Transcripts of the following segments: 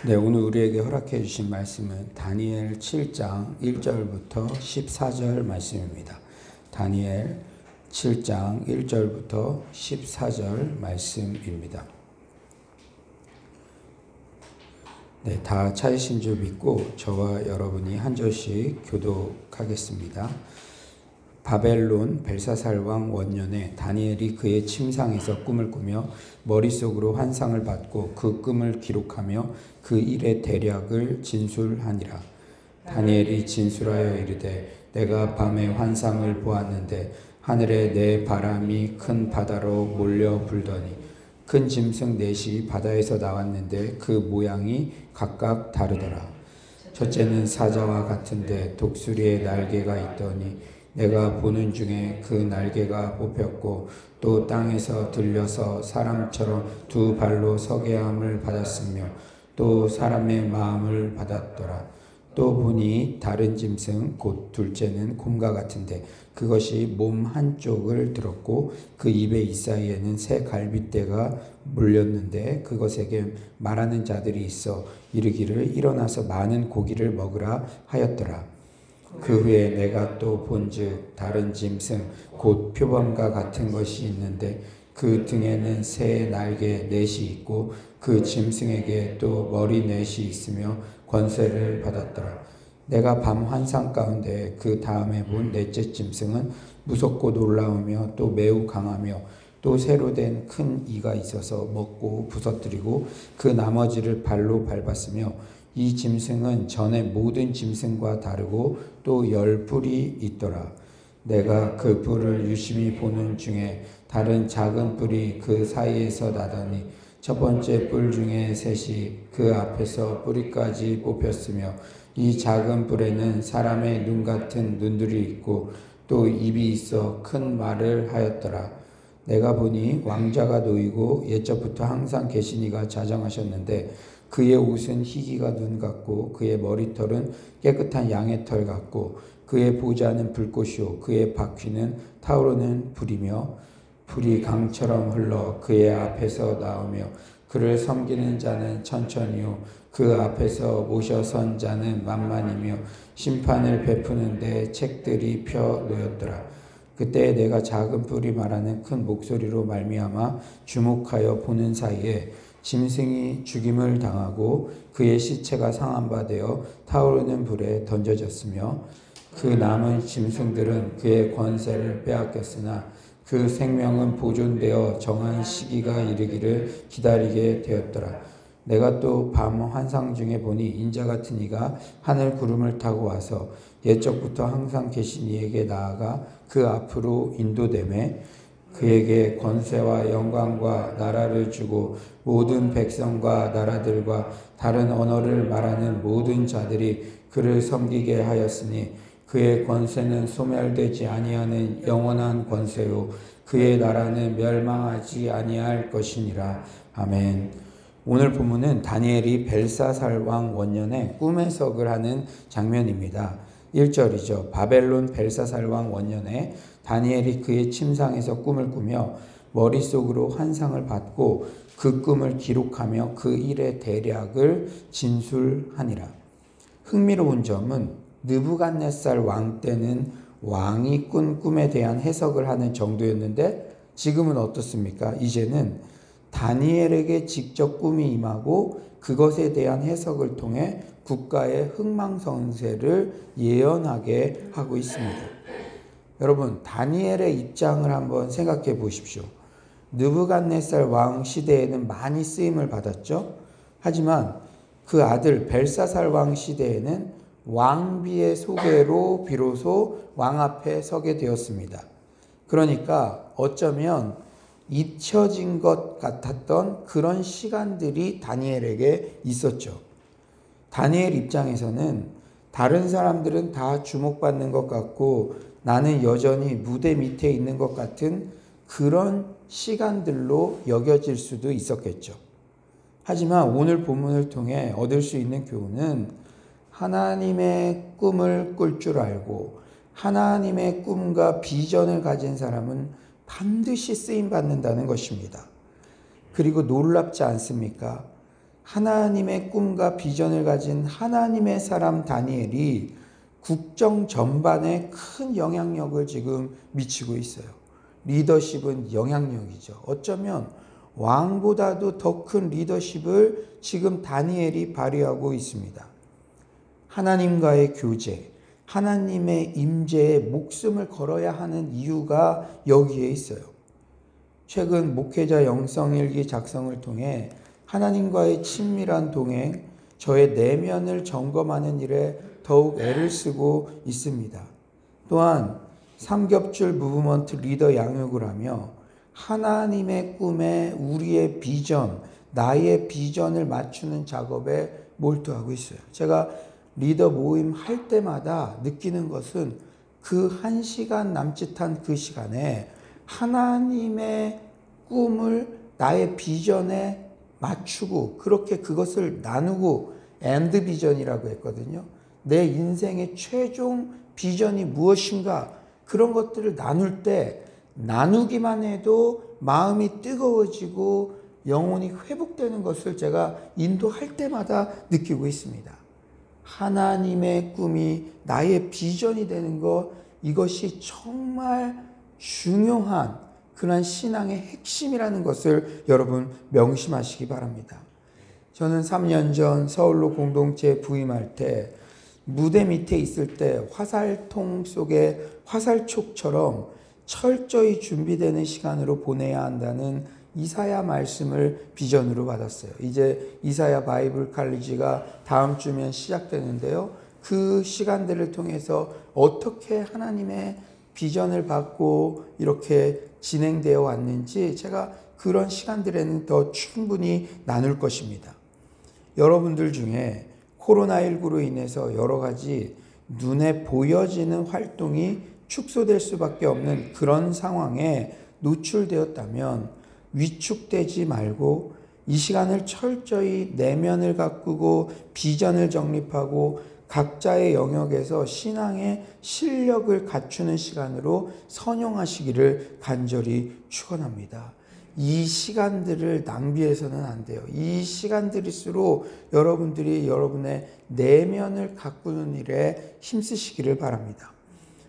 네, 오늘 우리에게 허락해 주신 말씀은 다니엘 7장 1절부터 14절 말씀입니다. 다니엘 7장 1절부터 14절 말씀입니다. 네, 다 찾으신 줄 믿고 저와 여러분이 한 절씩 교독하겠습니다. 바벨론 벨사살 왕 원년에 다니엘이 그의 침상에서 꿈을 꾸며 머릿속으로 환상을 받고 그 꿈을 기록하며 그 일의 대략을 진술하니라. 다니엘이 진술하여 이르되 내가 밤에 환상을 보았는데 하늘에 네 바람이 큰 바다로 몰려 불더니 큰 짐승 넷이 바다에서 나왔는데 그 모양이 각각 다르더라. 첫째는 사자와 같은데 독수리의 날개가 있더니 내가 보는 중에 그 날개가 뽑혔고 또 땅에서 들려서 사람처럼 두 발로 서게 함을 받았으며 또 사람의 마음을 받았더라. 또 보니 다른 짐승 곧 둘째는 곰과 같은데 그것이 몸 한쪽을 들었고 그 입의 이사이에는 새 갈빗대가 물렸는데 그것에게 말하는 자들이 있어 이르기를 일어나서 많은 고기를 먹으라 하였더라. 그 후에 내가 또 본즉 다른 짐승 곧 표범과 같은 것이 있는데 그 등에는 새 날개 넷이 있고 그 짐승에게 또 머리 넷이 있으며 권세를 받았더라. 내가 밤 환상 가운데 그 다음에 본 넷째 짐승은 무섭고 놀라우며 또 매우 강하며 또 새로 된 큰 이가 있어서 먹고 부서뜨리고 그 나머지를 발로 밟았으며 이 짐승은 전에 모든 짐승과 다르고 또 10뿔이 있더라. 내가 그 뿔을 유심히 보는 중에 다른 작은 뿔이 그 사이에서 나더니 첫 번째 뿔 중에 셋이 그 앞에서 뿌리까지 뽑혔으며 이 작은 뿔에는 사람의 눈 같은 눈들이 있고 또 입이 있어 큰 말을 하였더라. 내가 보니 왕자가 놓이고 옛적부터 항상 계시니가 자정하셨는데 그의 옷은 희기가 눈 같고 그의 머리털은 깨끗한 양의 털 같고 그의 보좌는 불꽃이요 그의 바퀴는 타오르는 불이며 불이 강처럼 흘러 그의 앞에서 나오며 그를 섬기는 자는 천천히요 그 앞에서 모셔 선 자는 만만이며 심판을 베푸는데 책들이 펴 놓였더라. 그때 내가 작은 뿔이 말하는 큰 목소리로 말미암아 주목하여 보는 사이에 짐승이 죽임을 당하고 그의 시체가 상한 바 되어 타오르는 불에 던져졌으며 그 남은 짐승들은 그의 권세를 빼앗겼으나 그 생명은 보존되어 정한 시기가 이르기를 기다리게 되었더라. 내가 또 밤 환상 중에 보니 인자 같은 이가 하늘 구름을 타고 와서 옛적부터 항상 계신 이에게 나아가 그 앞으로 인도되매 그에게 권세와 영광과 나라를 주고 모든 백성과 나라들과 다른 언어를 말하는 모든 자들이 그를 섬기게 하였으니 그의 권세는 소멸되지 아니하는 영원한 권세요 그의 나라는 멸망하지 아니할 것이니라. 아멘. 오늘 본문은 다니엘이 벨사살 왕 원년에 꿈 해석을 하는 장면입니다. 1절이죠. 바벨론 벨사살 왕 원년에 다니엘이 그의 침상에서 꿈을 꾸며 머릿속으로 환상을 받고 그 꿈을 기록하며 그 일의 대략을 진술하니라. 흥미로운 점은 느부갓네살 왕 때는 왕이 꾼 꿈에 대한 해석을 하는 정도였는데 지금은 어떻습니까? 이제는 다니엘에게 직접 꿈이 임하고 그것에 대한 해석을 통해 국가의 흥망성쇠를 예언하게 하고 있습니다. 여러분, 다니엘의 입장을 한번 생각해 보십시오. 느부갓네살 왕 시대에는 많이 쓰임을 받았죠. 하지만 그 아들 벨사살 왕 시대에는 왕비의 소개로 비로소 왕 앞에 서게 되었습니다. 그러니까 어쩌면 잊혀진 것 같았던 그런 시간들이 다니엘에게 있었죠. 다니엘 입장에서는 다른 사람들은 다 주목받는 것 같고 나는 여전히 무대 밑에 있는 것 같은 그런 시간들로 여겨질 수도 있었겠죠. 하지만 오늘 본문을 통해 얻을 수 있는 교훈은 하나님의 꿈을 꿀 줄 알고 하나님의 꿈과 비전을 가진 사람은 반드시 쓰임받는다는 것입니다. 그리고 놀랍지 않습니까? 하나님의 꿈과 비전을 가진 하나님의 사람 다니엘이 국정 전반에 큰 영향력을 지금 미치고 있어요. 리더십은 영향력이죠. 어쩌면 왕보다도 더 큰 리더십을 지금 다니엘이 발휘하고 있습니다. 하나님과의 교제, 하나님의 임재에 목숨을 걸어야 하는 이유가 여기에 있어요. 최근 목회자 영성일기 작성을 통해 하나님과의 친밀한 동행, 저의 내면을 점검하는 일에 더욱 애를 쓰고 있습니다. 또한 삼겹줄 무브먼트 리더 양육을 하며 하나님의 꿈에 우리의 비전, 나의 비전을 맞추는 작업에 몰두하고 있어요. 제가 리더 모임 할 때마다 느끼는 것은 그 1시간 남짓한 그 시간에 하나님의 꿈을 나의 비전에 맞추고 그렇게 그것을 나누고 엔드 비전이라고 했거든요. 내 인생의 최종 비전이 무엇인가 그런 것들을 나눌 때 나누기만 해도 마음이 뜨거워지고 영혼이 회복되는 것을 제가 인도할 때마다 느끼고 있습니다. 하나님의 꿈이 나의 비전이 되는 것, 이것이 정말 중요한 그런 신앙의 핵심이라는 것을 여러분 명심하시기 바랍니다. 저는 3년 전 서울로 공동체 부임할 때 무대 밑에 있을 때 화살통 속에 화살촉처럼 철저히 준비되는 시간으로 보내야 한다는 이사야 말씀을 비전으로 받았어요. 이제 이사야 바이블 칼리지가 다음 주면 시작되는데요. 그 시간들을 통해서 어떻게 하나님의 비전을 받고 이렇게 진행되어 왔는지 제가 그런 시간들에는 더 충분히 나눌 것입니다. 여러분들 중에 코로나19로 인해서 여러 가지 눈에 보여지는 활동이 축소될 수밖에 없는 그런 상황에 노출되었다면 위축되지 말고 이 시간을 철저히 내면을 가꾸고 비전을 정립하고 각자의 영역에서 신앙의 실력을 갖추는 시간으로 선용하시기를 간절히 축원합니다. 이 시간들을 낭비해서는 안 돼요. 이 시간들일수록 여러분들이 여러분의 내면을 가꾸는 일에 힘쓰시기를 바랍니다.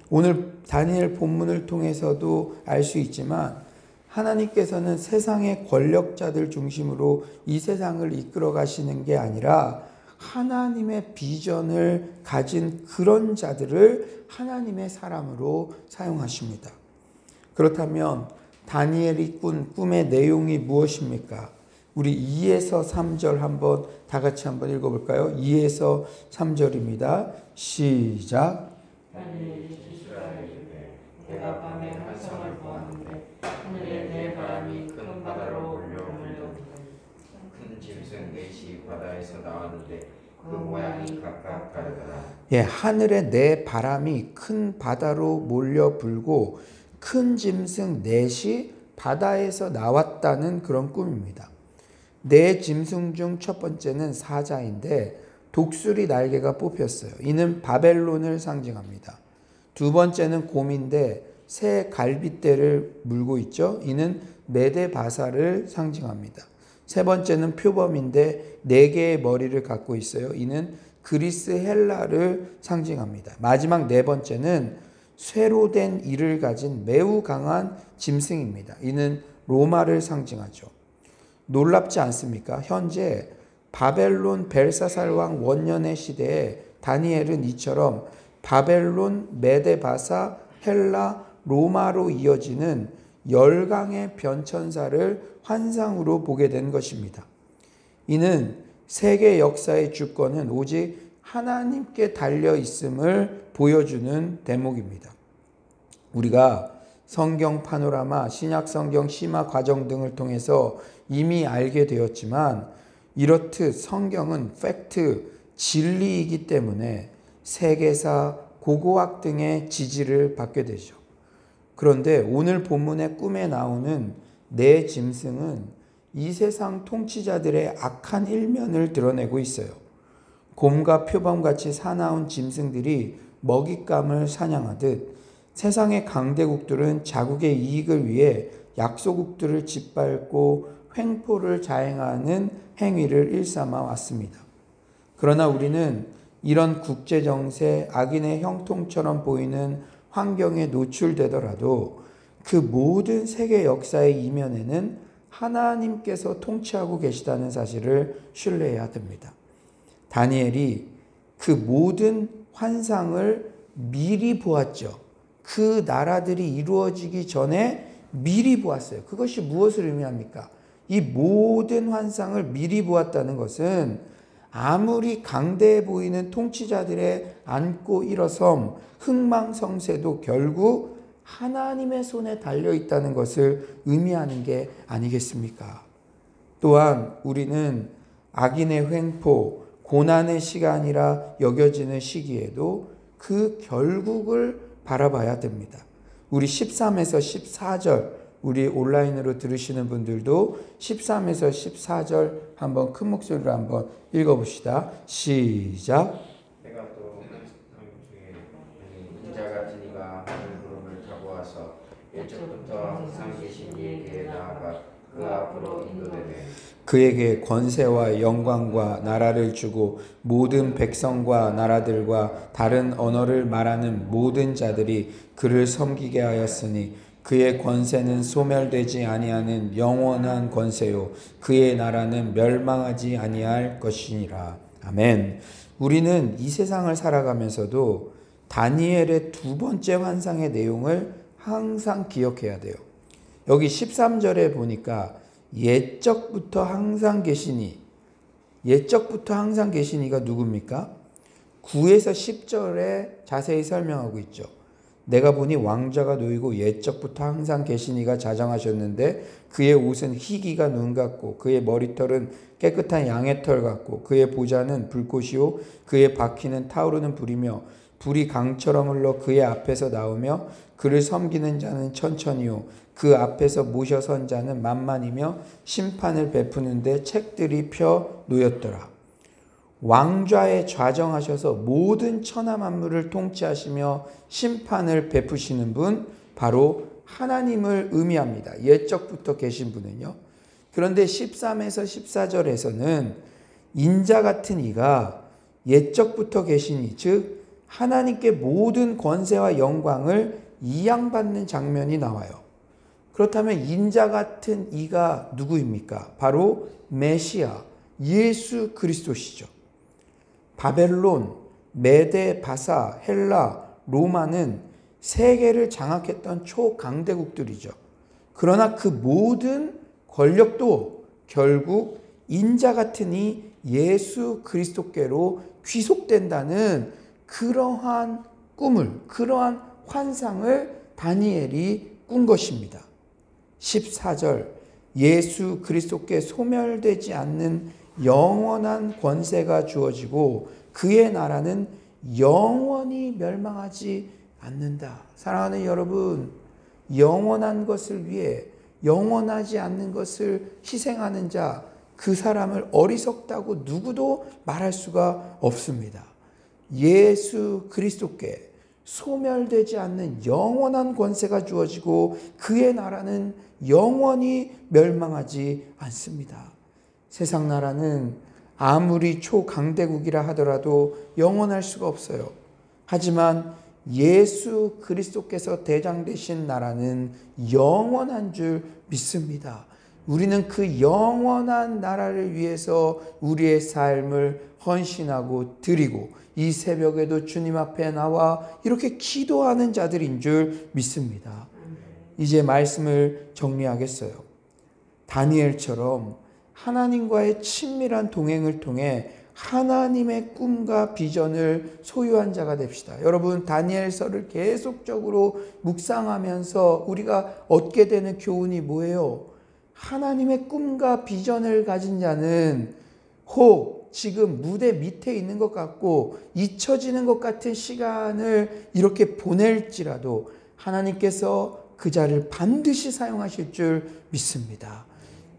오늘 다니엘 본문을 통해서도 알 수 있지만 하나님께서는 세상의 권력자들 중심으로 이 세상을 이끌어 가시는 게 아니라 하나님의 비전을 가진 그런 자들을 하나님의 사람으로 사용하십니다. 그렇다면 다니엘이 꾼 꿈의 내용이 무엇입니까? 우리 2에서 3절 한번 다 같이 한번 읽어볼까요? 2에서 3절입니다. 시작. 내가 밤에 환상을 보았는데 하늘에 네 바람이 큰 바다로 몰려오며 큰 짐승 넷이 바다에서 나왔는데 그 모양이 각각 다르더라. 하늘에 네 바람이 큰 바다로 몰려 불고 큰 짐승 넷이 바다에서 나왔다는 그런 꿈입니다. 네 짐승 중 첫 번째는 사자인데 독수리 날개가 뽑혔어요. 이는 바벨론을 상징합니다. 두 번째는 곰인데 새 갈빗대를 물고 있죠. 이는 메데바사를 상징합니다. 세 번째는 표범인데 네 개의 머리를 갖고 있어요. 이는 그리스 헬라를 상징합니다. 마지막 네 번째는 쇠로 된 이를 가진 매우 강한 짐승입니다. 이는 로마를 상징하죠. 놀랍지 않습니까? 현재 바벨론 벨사살 왕 원년의 시대에 다니엘은 이처럼 바벨론, 메데바사, 헬라, 로마로 이어지는 열강의 변천사를 환상으로 보게 된 것입니다. 이는 세계 역사의 주권은 오직 하나님께 달려 있음을 보여주는 대목입니다. 우리가 성경 파노라마, 신약 성경 심화 과정 등을 통해서 이미 알게 되었지만 이렇듯 성경은 팩트, 진리이기 때문에 세계사, 고고학 등의 지지를 받게 되죠. 그런데 오늘 본문의 꿈에 나오는 네 짐승은 이 세상 통치자들의 악한 일면을 드러내고 있어요. 곰과 표범같이 사나운 짐승들이 먹잇감을 사냥하듯 세상의 강대국들은 자국의 이익을 위해 약소국들을 짓밟고 횡포를 자행하는 행위를 일삼아 왔습니다. 그러나 우리는 이런 국제정세, 악인의 형통처럼 보이는 환경에 노출되더라도 그 모든 세계 역사의 이면에는 하나님께서 통치하고 계시다는 사실을 신뢰해야 됩니다. 다니엘이 그 모든 환상을 미리 보았죠. 그 나라들이 이루어지기 전에 미리 보았어요. 그것이 무엇을 의미합니까? 이 모든 환상을 미리 보았다는 것은 아무리 강대해 보이는 통치자들의 안고 일어섬 흥망성쇠도 결국 하나님의 손에 달려 있다는 것을 의미하는 게 아니겠습니까? 또한 우리는 악인의 횡포, 고난의 시간이라 여겨지는 시기에도 그 결국을 바라봐야 됩니다. 우리 13에서 14절, 우리 온라인으로 들으시는 분들도 13에서 14절 한번 큰 목소리로 한번 읽어봅시다. 시작. 내가 또 인자 같은 이가 하늘 구름을 타고 와서 일찍부터 항상 계신 이에게 나아가 그 앞으로 인도되네. 그에게 권세와 영광과 나라를 주고 모든 백성과 나라들과 다른 언어를 말하는 모든 자들이 그를 섬기게 하였으니 그의 권세는 소멸되지 아니하는 영원한 권세요 그의 나라는 멸망하지 아니할 것이니라. 아멘. 우리는 이 세상을 살아가면서도 다니엘의 두 번째 환상의 내용을 항상 기억해야 돼요. 여기 13절에 보니까 옛적부터 항상 계시니, 옛적부터 항상 계시니가 누굽니까? 9에서 10절에 자세히 설명하고 있죠. 내가 보니 왕자가 놓이고 옛적부터 항상 계시니가 자정하셨는데 그의 옷은 희기가 눈 같고 그의 머리털은 깨끗한 양의 털 같고 그의 보좌는 불꽃이요 그의 바퀴는 타오르는 불이며 불이 강처럼 흘러 그의 앞에서 나오며 그를 섬기는 자는 천천히요 그 앞에서 모셔 선 자는 만만이며 심판을 베푸는데 책들이 펴 놓였더라. 왕좌에 좌정하셔서 모든 천하 만물을 통치하시며 심판을 베푸시는 분 바로 하나님을 의미합니다. 옛적부터 계신 분은요. 그런데 13에서 14절에서는 인자 같은 이가 옛적부터 계시니 즉 하나님께 모든 권세와 영광을 이양받는 장면이 나와요. 그렇다면 인자 같은 이가 누구입니까? 바로 메시아 예수 그리스도시죠. 바벨론, 메데, 바사, 헬라, 로마는 세계를 장악했던 초강대국들이죠. 그러나 그 모든 권력도 결국 인자 같은 이 예수 그리스도께로 귀속된다는 그러한 꿈을, 그러한 환상을 다니엘이 꾼 것입니다. 14절 예수 그리스도께 소멸되지 않는 영원한 권세가 주어지고 그의 나라는 영원히 멸망하지 않는다. 사랑하는 여러분, 영원한 것을 위해 영원하지 않는 것을 희생하는 자, 그 사람을 어리석다고 누구도 말할 수가 없습니다. 예수 그리스도께 소멸되지 않는 영원한 권세가 주어지고 그의 나라는 영원히 멸망하지 않습니다. 세상 나라는 아무리 초강대국이라 하더라도 영원할 수가 없어요. 하지만 예수 그리스도께서 대장 되신 나라는 영원한 줄 믿습니다. 우리는 그 영원한 나라를 위해서 우리의 삶을 헌신하고 드리고 이 새벽에도 주님 앞에 나와 이렇게 기도하는 자들인 줄 믿습니다. 이제 말씀을 정리하겠어요. 다니엘처럼 하나님과의 친밀한 동행을 통해 하나님의 꿈과 비전을 소유한 자가 됩시다. 여러분, 다니엘서를 계속적으로 묵상하면서 우리가 얻게 되는 교훈이 뭐예요? 하나님의 꿈과 비전을 가진 자는 혹 지금 무대 밑에 있는 것 같고 잊혀지는 것 같은 시간을 이렇게 보낼지라도 하나님께서 그 자를 반드시 사용하실 줄 믿습니다.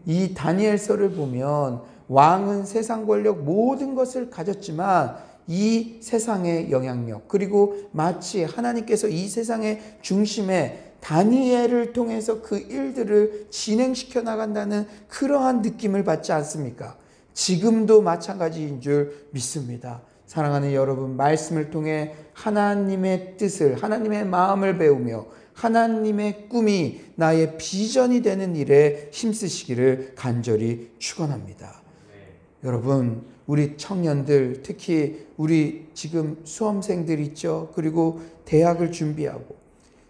이 다니엘서를 보면 왕은 세상 권력 모든 것을 가졌지만 이 세상의 영향력 그리고 마치 하나님께서 이 세상의 중심에 다니엘을 통해서 그 일들을 진행시켜 나간다는 그러한 느낌을 받지 않습니까? 지금도 마찬가지인 줄 믿습니다. 사랑하는 여러분, 말씀을 통해 하나님의 뜻을, 하나님의 마음을 배우며 하나님의 꿈이 나의 비전이 되는 일에 힘쓰시기를 간절히 축원합니다. 여러분, 우리 청년들, 특히 우리 지금 수험생들 있죠? 그리고 대학을 준비하고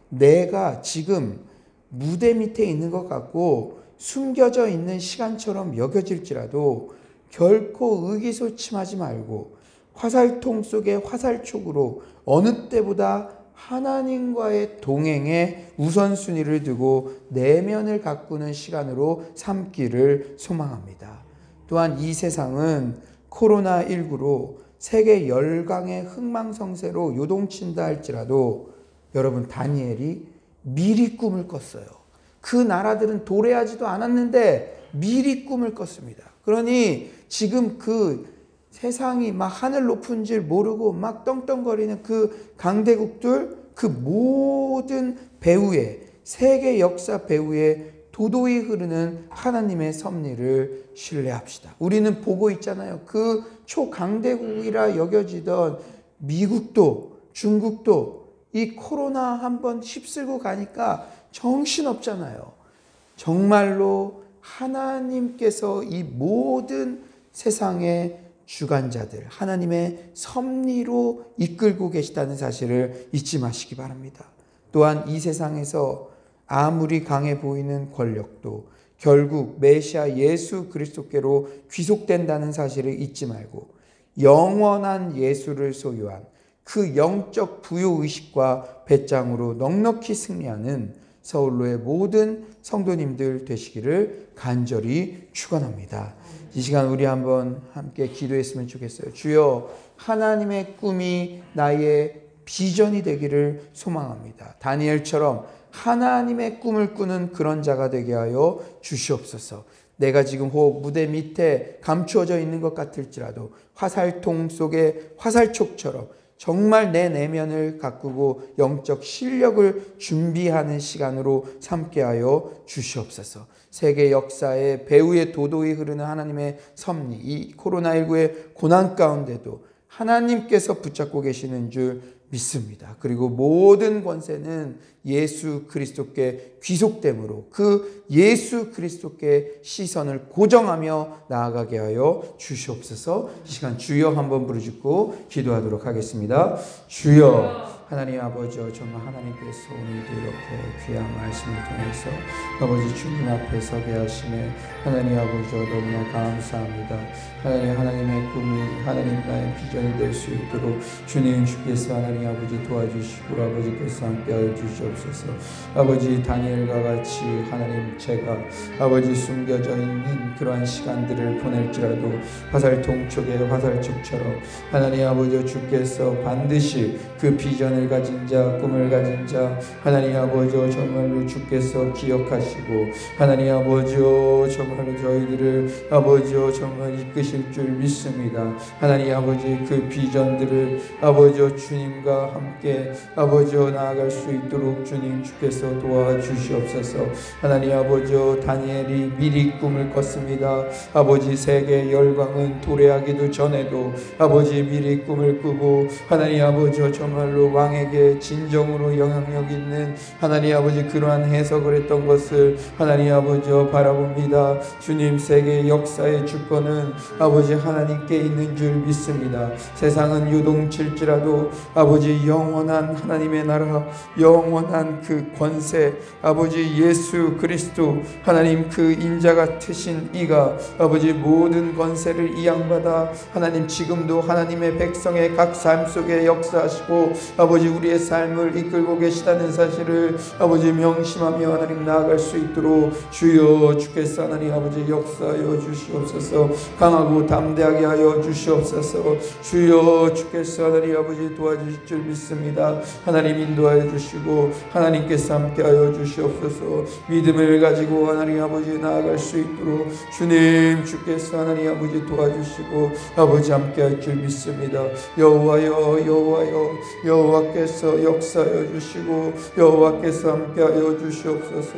내가 지금 무대 밑에 있는 것 같고 숨겨져 있는 시간처럼 여겨질지라도 결코 의기소침하지 말고 화살통 속의 화살촉으로 어느 때보다 하나님과의 동행에 우선순위를 두고 내면을 가꾸는 시간으로 삼기를 소망합니다. 또한 이 세상은 코로나19로 세계 열강의 흥망성쇠로 요동친다 할지라도 여러분, 다니엘이 미리 꿈을 꿨어요. 그 나라들은 도래하지도 않았는데 미리 꿈을 꿨습니다. 그러니 지금 그 세상이 막 하늘 높은 줄 모르고 막 떵떵거리는 그 강대국들, 그 모든 배후에, 세계 역사 배후에 도도히 흐르는 하나님의 섭리를 신뢰합시다. 우리는 보고 있잖아요. 그 초강대국이라 여겨지던 미국도 중국도 이 코로나 한번 휩쓸고 가니까 정신없잖아요. 정말로 하나님께서 이 모든 세상의 주관자들, 하나님의 섭리로 이끌고 계시다는 사실을 잊지 마시기 바랍니다. 또한 이 세상에서 아무리 강해 보이는 권력도 결국 메시아 예수 그리스도께로 귀속된다는 사실을 잊지 말고 영원한 예수를 소유한 그 영적 부요의식과 배짱으로 넉넉히 승리하는 서울로의 모든 성도님들 되시기를 간절히 축원합니다. 이 시간 우리 한번 함께 기도했으면 좋겠어요. 주여, 하나님의 꿈이 나의 비전이 되기를 소망합니다. 다니엘처럼 하나님의 꿈을 꾸는 그런 자가 되게 하여 주시옵소서. 내가 지금 혹 무대 밑에 감추어져 있는 것 같을지라도 화살통 속의 화살촉처럼 정말 내 내면을 가꾸고 영적 실력을 준비하는 시간으로 삼게 하여 주시옵소서. 세계 역사의 배후에 도도히 흐르는 하나님의 섭리, 이 코로나19의 고난 가운데도 하나님께서 붙잡고 계시는 줄 믿습니다. 그리고 모든 권세는 예수 그리스도께 귀속됨으로 그 예수 그리스도께 시선을 고정하며 나아가게 하여 주시옵소서. 이 시간 주여 한번 부르짖고 기도하도록 하겠습니다. 주여, 하나님 아버지, 정말 하나님께서 오늘도 이렇게 귀한 말씀을 통해서 아버지 주님 앞에 서게 하심에 하나님 아버지 너무나 감사합니다. 하나님의 꿈이 하나님 나의 비전이 될 수 있도록 주님 주께서 하나님 아버지 도와주시고 아버지께서 함께하여 주시옵소서. 아버지 다니엘과 같이 하나님 제가 아버지 숨겨져 있는 그러한 시간들을 보낼지라도 화살통 쪽의 화살촉처럼 하나님 아버지 주께서 반드시 그 비전을 가진 자, 꿈을 가진 자 하나님 아버지 정말로 주께서 기억하시고 하나님 아버지 정말로 저희들을 아버지 정말 이끄실 줄 믿습니다. 하나님 아버지 그 비전들을 아버지 주님과 함께 아버지 나아갈 수 있도록 주님 주께서 도와주시옵소서. 하나님 아버지 다니엘이 미리 꿈을 꿨습니다. 아버지 세계 열강은 도래하기도 전에도 아버지 미리 꿈을 꾸고 하나님 아버지 정말로 왕에게 진정으로 영향력 있는 하나님 아버지 그러한 해석을 했던 것을 하나님 아버지 바라봅니다. 주님 세계 역사의 주권은 아버지 하나님께 있는 줄 믿습니다. 세상은 요동칠지라도 아버지 영원한 하나님의 나라, 영원한 그 권세 아버지 예수 그리스도 하나님 그 인자 같으신 이가 아버지 모든 권세를 이양받아 하나님 지금도 하나님의 백성의 각 삶 속에 역사하시고 아버지 우리의 삶을 이끌고 계시다는 사실을 아버지 명심하며 하나님 나아갈 수 있도록 주여 주께서 하나님 아버지 역사하여 주시옵소서. 강하고 담대하게 하여 주시옵소서. 주여 주께서 하나님 아버지 도와주실 줄 믿습니다. 하나님 인도하여 주시고 하나님께서 함께하여 주시옵소서. 믿음을 가지고 하나님 아버지 나아갈 수 있도록 주님 주께서 하나님 아버지 도와주시고 아버지 함께할 줄 믿습니다. 여호와여 여호와여 여호와께 여호와께서 역사하여 주시고 여호와께서 함께하여 주시옵소서.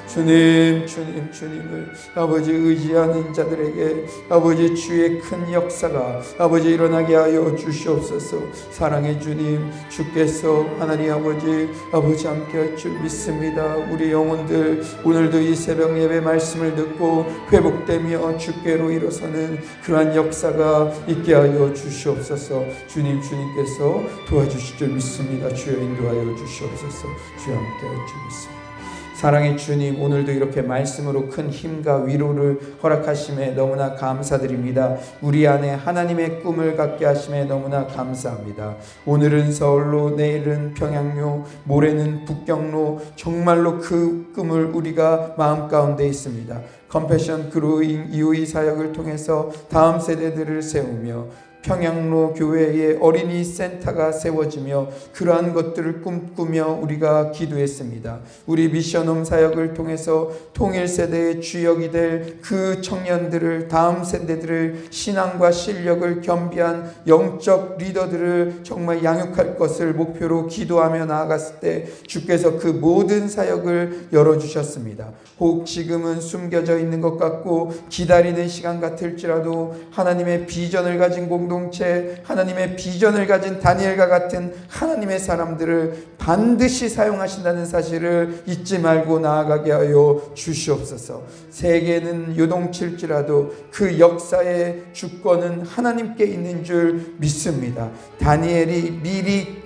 주님을 아버지 의지하는 자들에게 아버지 주의 큰 역사가 아버지 일어나게 하여 주시옵소서. 사랑의 주님, 주께서 하나님 아버지 함께할 줄 믿습니다. 우리 영혼들 오늘도 이 새벽 예배 말씀을 듣고 회복되며 주께로 일어서는 그러한 역사가 있게 하여 주시옵소서. 주님께서 도와주실 줄 믿습니다. 주여 인도하여 주시옵소서. 주여 함께할 줄 믿습니다. 사랑의 주님, 오늘도 이렇게 말씀으로 큰 힘과 위로를 허락하심에 너무나 감사드립니다. 우리 안에 하나님의 꿈을 갖게 하심에 너무나 감사합니다. 오늘은 서울로, 내일은 평양로, 모레는 북경로, 정말로 그 꿈을 우리가 마음 가운데 있습니다. 컴패션 그로잉 이후의 사역을 통해서 다음 세대들을 세우며 평양로 교회의 어린이 센터가 세워지며 그러한 것들을 꿈꾸며 우리가 기도했습니다. 우리 미션홈 사역을 통해서 통일 세대의 주역이 될 그 청년들을, 다음 세대들을 신앙과 실력을 겸비한 영적 리더들을 정말 양육할 것을 목표로 기도하며 나아갔을 때 주께서 그 모든 사역을 열어주셨습니다. 혹 지금은 숨겨져 있는 것 같고 기다리는 시간 같을지라도 하나님의 비전을 가진 공동체, 하나님의 비전을 가진 다니엘과 같은 하나님의 사람들을 반드시 사용하신다는 사실을 잊지 말고 나아가게 하여 주시옵소서. 세계는 요동칠지라도 그 역사의 주권은 하나님께 있는 줄 믿습니다. 다니엘이 미리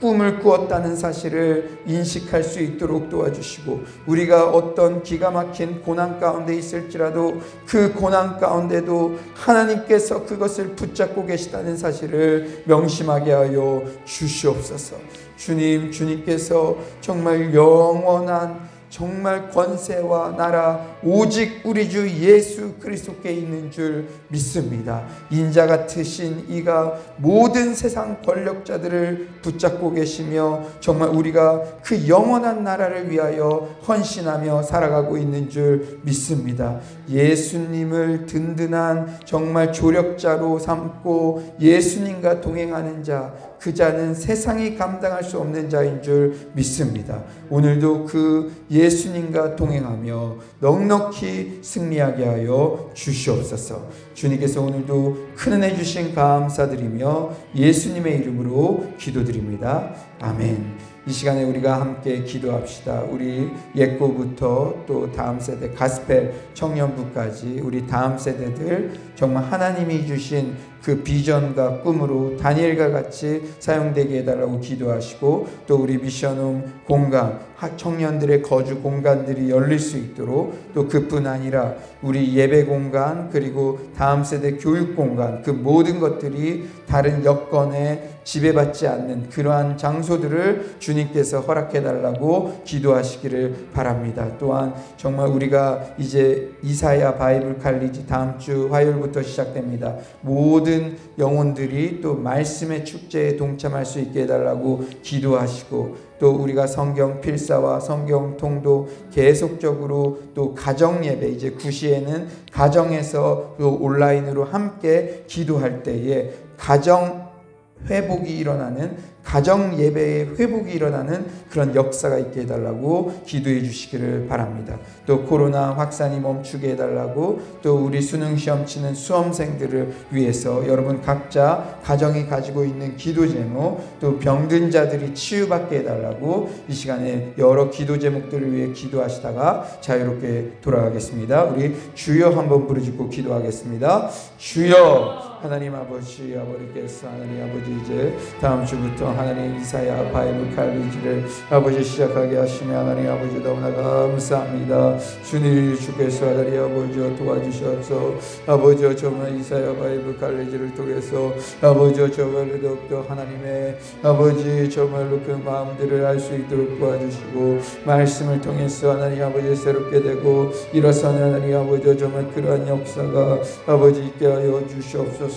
꿈을 꾸었다는 사실을 인식할 수 있도록 도와주시고, 우리가 어떤 기가 막힌 고난 가운데 있을지라도 그 고난 가운데도 하나님께서 그것을 붙잡고 계시다는 사실을 명심하게 하여 주시옵소서. 주님께서 정말 영원한 정말 권세와 나라 오직 우리 주 예수 그리스도께 있는 줄 믿습니다. 인자 같으신 이가 모든 세상 권력자들을 붙잡고 계시며 정말 우리가 그 영원한 나라를 위하여 헌신하며 살아가고 있는 줄 믿습니다. 예수님을 든든한 정말 조력자로 삼고 예수님과 동행하는 자, 그 자는 세상이 감당할 수 없는 자인 줄 믿습니다. 오늘도 그 예수님과 동행하며 넉넉히 승리하게 하여 주시옵소서. 주님께서 오늘도 큰 은혜 주신 감사드리며 예수님의 이름으로 기도드립니다. 아멘. 이 시간에 우리가 함께 기도합시다. 우리 옛고부터 또 다음 세대 가스펠 청년부까지 우리 다음 세대들 정말 하나님이 주신 그 비전과 꿈으로 다니엘과 같이 사용되게 해달라고 기도하시고, 또 우리 미션홈 공간, 청년들의 거주 공간들이 열릴 수 있도록, 또 그뿐 아니라 우리 예배 공간, 그리고 다음 세대 교육 공간, 그 모든 것들이 다른 여건에 지배받지 않는 그러한 장소들을 주님께서 허락해달라고 기도하시기를 바랍니다. 또한 정말 우리가 이제 이사야 바이블 칼리지 다음 주 화요일부터 시작됩니다. 모든 영혼들이 또 말씀의 축제에 동참할 수 있게 해달라고 기도하시고, 또 우리가 성경 필사와 성경 통도 계속적으로 또 가정 예배, 이제 9시에는 가정에서 또 온라인으로 함께 기도할 때에 가정 회복이 일어나는, 가정 예배의 회복이 일어나는 그런 역사가 있게 해달라고 기도해 주시기를 바랍니다. 또 코로나 확산이 멈추게 해달라고, 또 우리 수능 시험 치는 수험생들을 위해서 여러분 각자 가정이 가지고 있는 기도 제목, 또 병든 자들이 치유받게 해달라고 이 시간에 여러 기도 제목들을 위해 기도하시다가 자유롭게 돌아가겠습니다. 우리 주여 한번 부르짖고 기도하겠습니다. 주여. 하나님 아버지, 아버지께서 하나님 아버지 이제 다음 주부터 하나님 이사야 바이블 칼리지를 아버지 시작하게 하시며 하나님 아버지 너무나 감사합니다. 주께서 하나님 아버지 도와주셔서 아버지 정말 이사야 바이블 칼리지를 통해서 아버지 정말로 더욱더 하나님의 아버지 정말로 그 마음들을 알 수 있도록 도와주시고, 말씀을 통해서 하나님 아버지 새롭게 되고 일어서는 하나님 아버지 정말 그러한 역사가 아버지 있게 하여 주시옵소서.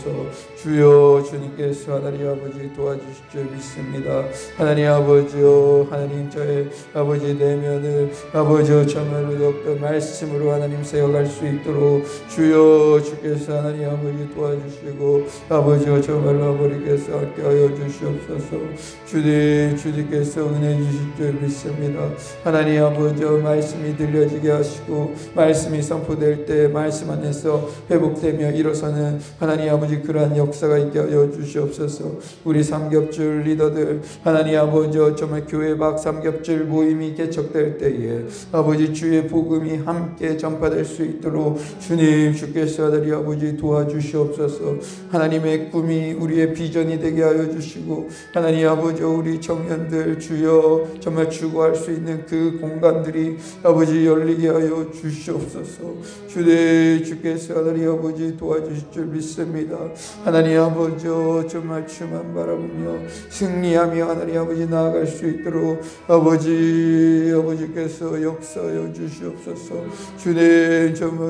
주여, 주님께서 하나님 아버지 도와주실 줄 믿습니다. 하나님 아버지요, 하나님 저의 아버지 내면을 아버지요 정말로 더욱더 말씀으로 하나님 세워갈 수 있도록 주여, 주께서 하나님 아버지 도와주시고 아버지요 정말 정말로 아버지께서 함께하여 주시옵소서. 주님께서 은혜 주실 줄 믿습니다. 하나님 아버지, 말씀이 들려지게 하시고 말씀이 선포될 때 말씀 안에서 회복되며 일어서는 하나님 아버지 그러한 역사가 있게 하여 주시옵소서. 우리 삼겹줄 리더들 하나님 아버지, 정말 교회 밖 삼겹줄 모임이 개척될 때에 아버지 주의 복음이 함께 전파될 수 있도록 주께서 아들이 아버지 도와주시옵소서. 하나님의 꿈이 우리의 비전이 되게 하여 주시고 하나님 아버지, 우리 청년들 주여 정말 추구할 수 있는 그 공간들이 아버지 열리게 하여 주시옵소서. 주께서 아들이 아버지 도와주실 줄 믿습니다. 하나님 아버지, 정말 주만 바라보며 승리하며 하나님 아버지 나아갈 수 있도록 아버지께서 역사하여 주시옵소서. 주님 정말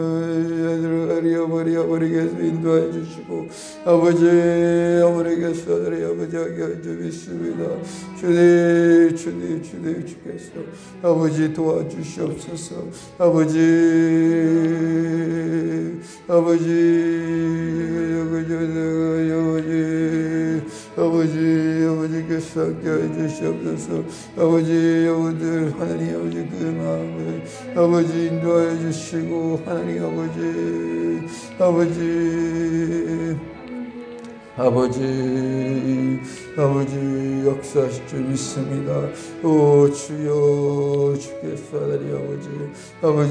아버지께서 인도하여 주시고 아버지께서 아버지 하게 하여 믿습니다. 주께서 아버지 도와주시옵소서. 아버지께서 함께해 주시옵소서. 여러분들 하나님 아버지 그 마음을 아버지 인도하여 주시고 하나님 아버지 역사하실 줄 믿습니다. 오 주여, 주께서 하나님 아버지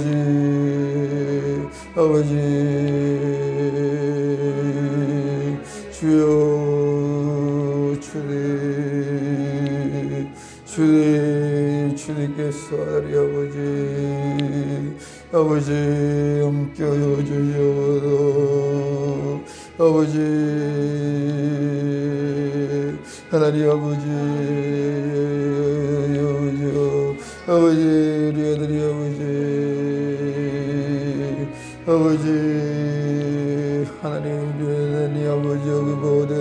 주여, 주님께서 하나님 아버지 함께하여 주시옵소서. 하나님 우리 아들이 하나님 아버지 그 모든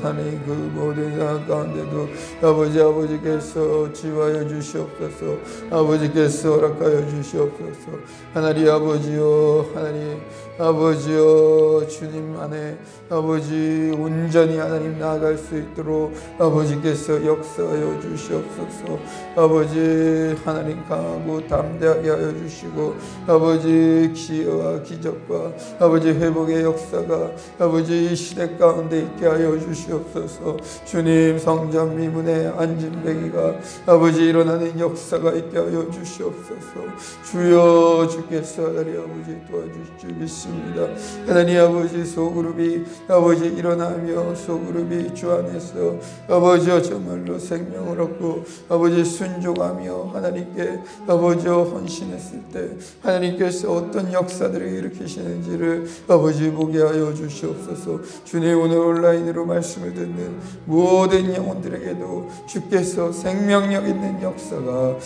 하나님 그 모든 상황 가운데도 아버지께서 지휘하여 주시옵소서. 아버지께서 허락하여 주시옵소서. 하나님 아버지여 주님 안에 온전히 하나님 나아갈 수 있도록 아버지께서 역사하여 주시옵소서. 하나님 강하고 담대하게 하여 주시고 기회와 기적과 회복의 역사가 이 시대 가운데 있게 하여 주시옵소서. 주님 성전 미문에 안진뱅이가 일어나는 역사가 있게 하여 주시옵소서. 주여, 주께서 하나님 도와주실 줄 믿습니다. 하나님 소그룹이 일어나며 소그룹이 주 안에서 정말로 생명을 얻고 순종하며 하나님께 헌신했을 때 하나님께서 어떤 역사들을 일으키시는지를 보게 하여 주시옵소서. 주님 오늘 온라인으로 말씀을 듣는 모든 영혼들에게도 주께서 생명력 있는 역사가